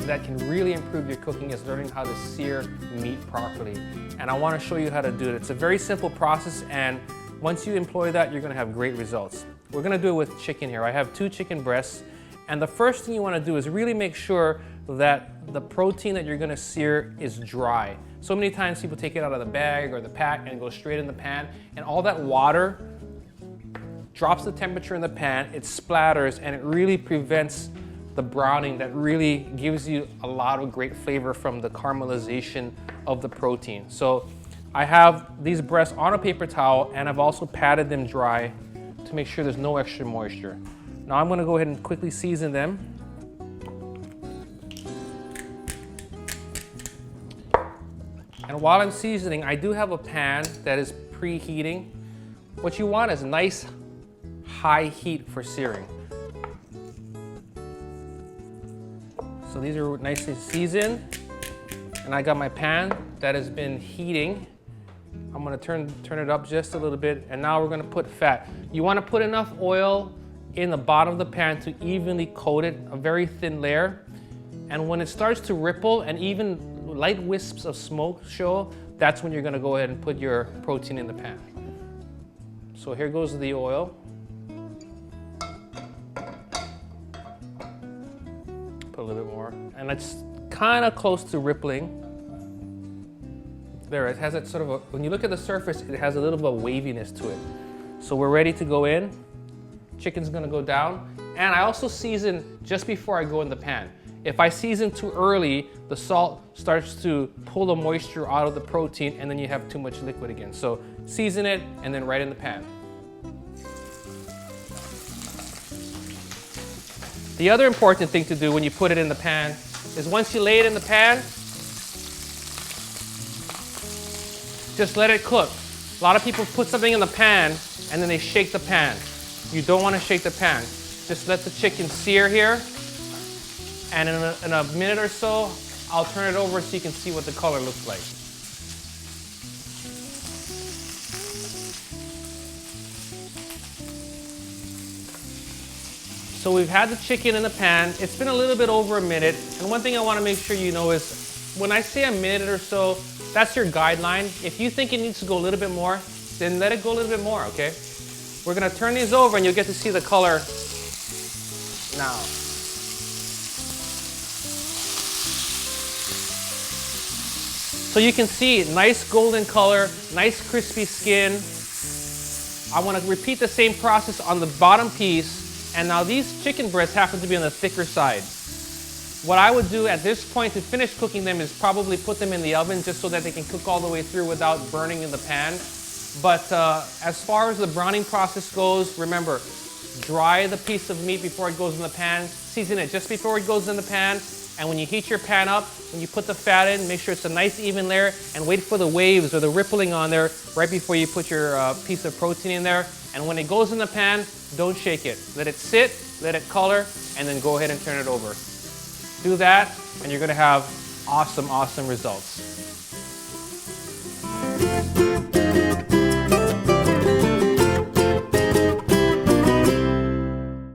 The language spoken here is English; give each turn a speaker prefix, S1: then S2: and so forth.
S1: that can really improve your cooking is learning how to sear meat properly. And I want to show you how to do it. It's a very simple process, and once you employ that, you're going to have great results. We're going to do it with chicken here. I have 2 chicken breasts, and the first thing you want to do is really make sure that the protein that you're going to sear is dry. So many times people take it out of the bag or the pack and it goes straight in the pan, and all that water drops the temperature in the pan, it splatters, and it really prevents the browning that really gives you a lot of great flavor from the caramelization of the protein. So I have these breasts on a paper towel, and I've also patted them dry to make sure there's no extra moisture. Now I'm going to go ahead and quickly season them. And while I'm seasoning, I do have a pan that is preheating. What you want is nice high heat for searing. So these are nicely seasoned, and I got my pan that has been heating. I'm gonna turn it up just a little bit, and now we're gonna put fat. You wanna put enough oil in the bottom of the pan to evenly coat it, a very thin layer. And when it starts to ripple and even light wisps of smoke show, that's when you're gonna go ahead and put your protein in the pan. So here goes the oil. Put a little bit more, and it's kind of close to rippling. There, it has that sort of a, when you look at the surface, it has a little bit of waviness to it. So we're ready to go in. Chicken's gonna go down. And I also season just before I go in the pan. If I season too early, the salt starts to pull the moisture out of the protein, and then you have too much liquid again. So season it, and then right in the pan. The other important thing to do when you put it in the pan is once you lay it in the pan, just let it cook. A lot of people put something in the pan and then they shake the pan. You don't want to shake the pan. Just let the chicken sear here, and in a minute or so, I'll turn it over so you can see what the color looks like. So we've had the chicken in the pan. It's been a little bit over a minute, and one thing I want to make sure you know is when I say a minute or so, that's your guideline. If you think it needs to go a little bit more, then let it go a little bit more, okay? We're gonna turn these over and you'll get to see the color now. So you can see nice golden color, nice crispy skin. I wanna repeat the same process on the bottom piece, and now these chicken breasts happen to be on the thicker side. What I would do at this point to finish cooking them is probably put them in the oven just so that they can cook all the way through without burning in the pan. But as far as the browning process goes, remember, dry the piece of meat before it goes in the pan, season it just before it goes in the pan, and when you heat your pan up, when you put the fat in, make sure it's a nice even layer, and wait for the waves or the rippling on there right before you put your piece of protein in there. And when it goes in the pan, don't shake it. Let it sit, let it color, and then go ahead and turn it over. Do that, and you're gonna have awesome, awesome results.